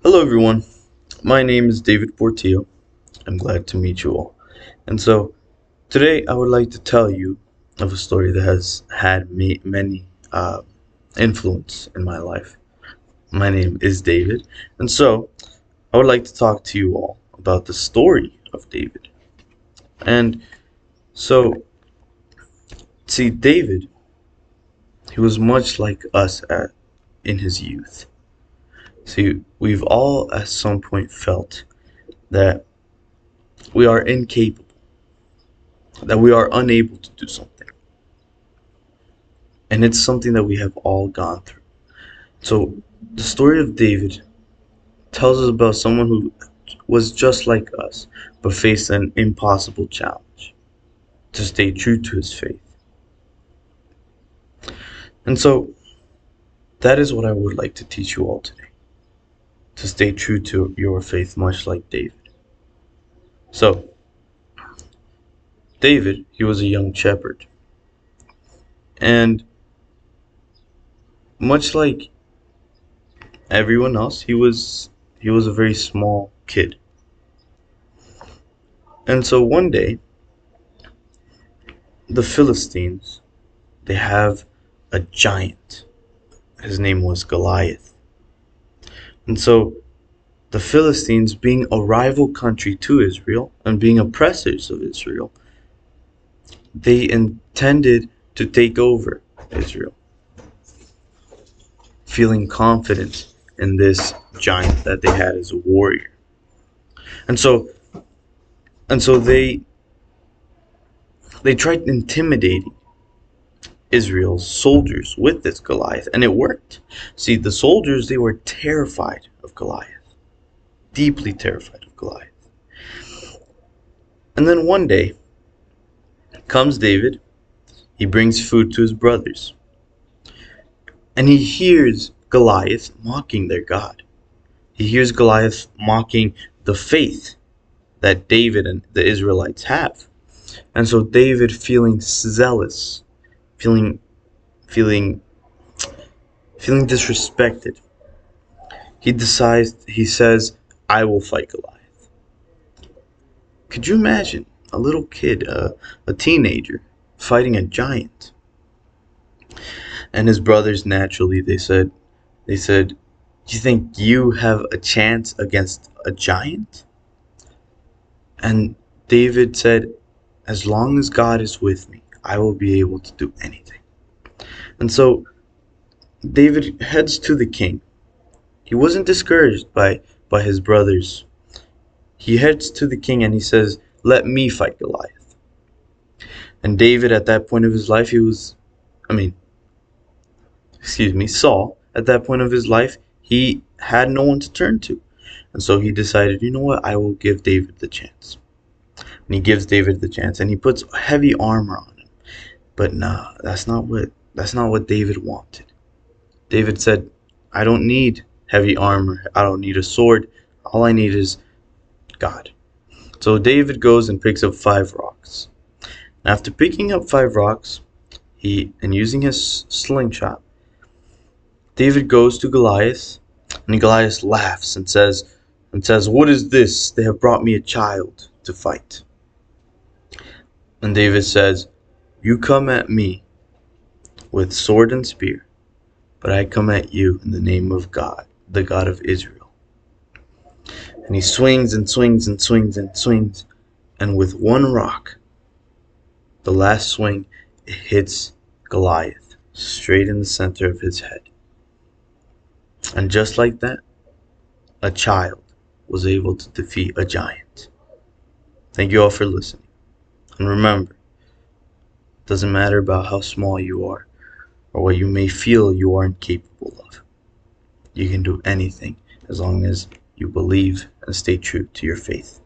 Hello, everyone. My name is David Portillo. I'm glad to meet you all. And so, today I would like to tell you of a story that has had many influence in my life. My name is David. And so, I would like to talk to you all about the story of David. And so, see, David, he was much like us in his youth. See, we've all at some point felt that we are incapable, that we are unable to do something. And it's something that we have all gone through. So, the story of David tells us about someone who was just like us, but faced an impossible challenge to stay true to his faith. And so, that is what I would like to teach you all today, to stay true to your faith, much like David. So, David, he was a young shepherd. And much like everyone else, he was a very small kid. And so one day, the Philistines, they have a giant. His name was Goliath. And so the Philistines, being a rival country to Israel and being oppressors of Israel, they intended to take over Israel, feeling confident in this giant that they had as a warrior. And so they tried intimidating Israel's soldiers with this Goliath, and it worked. See, the soldiers, they were terrified of Goliath, deeply terrified of Goliath. And then one day comes David, he brings food to his brothers, and he hears Goliath mocking their God. He hears Goliath mocking the faith that David and the Israelites have. And so David, feeling zealous, feeling disrespected, he says, I will fight Goliath. Could you imagine a little kid, a teenager, fighting a giant? And his brothers, naturally, they said, do you think you have a chance against a giant? And David said, as long as God is with me, I will be able to do anything. And so David heads to the king. He wasn't discouraged by his brothers. He heads to the king and he says, let me fight Goliath. And David, at that point of his life, Saul, at that point of his life, he had no one to turn to. And so he decided, you know what, I will give David the chance. And he gives David the chance, and he puts heavy armor on him. But nah, that's not what David wanted. David said, I don't need heavy armor. I don't need a sword. All I need is God. So David goes and picks up 5 rocks. And after picking up 5 rocks, and using his slingshot, David goes to Goliath, and Goliath laughs and says, what is this? They have brought me a child to fight. And David says, you come at me with sword and spear, but I come at you in the name of God, the God of Israel. And he swings and swings and swings and swings, and with one rock, the last swing, it hits Goliath straight in the center of his head. And just like that, a child was able to defeat a giant. Thank you all for listening. And remember, it doesn't matter about how small you are or what you may feel you are incapable of. You can do anything as long as you believe and stay true to your faith.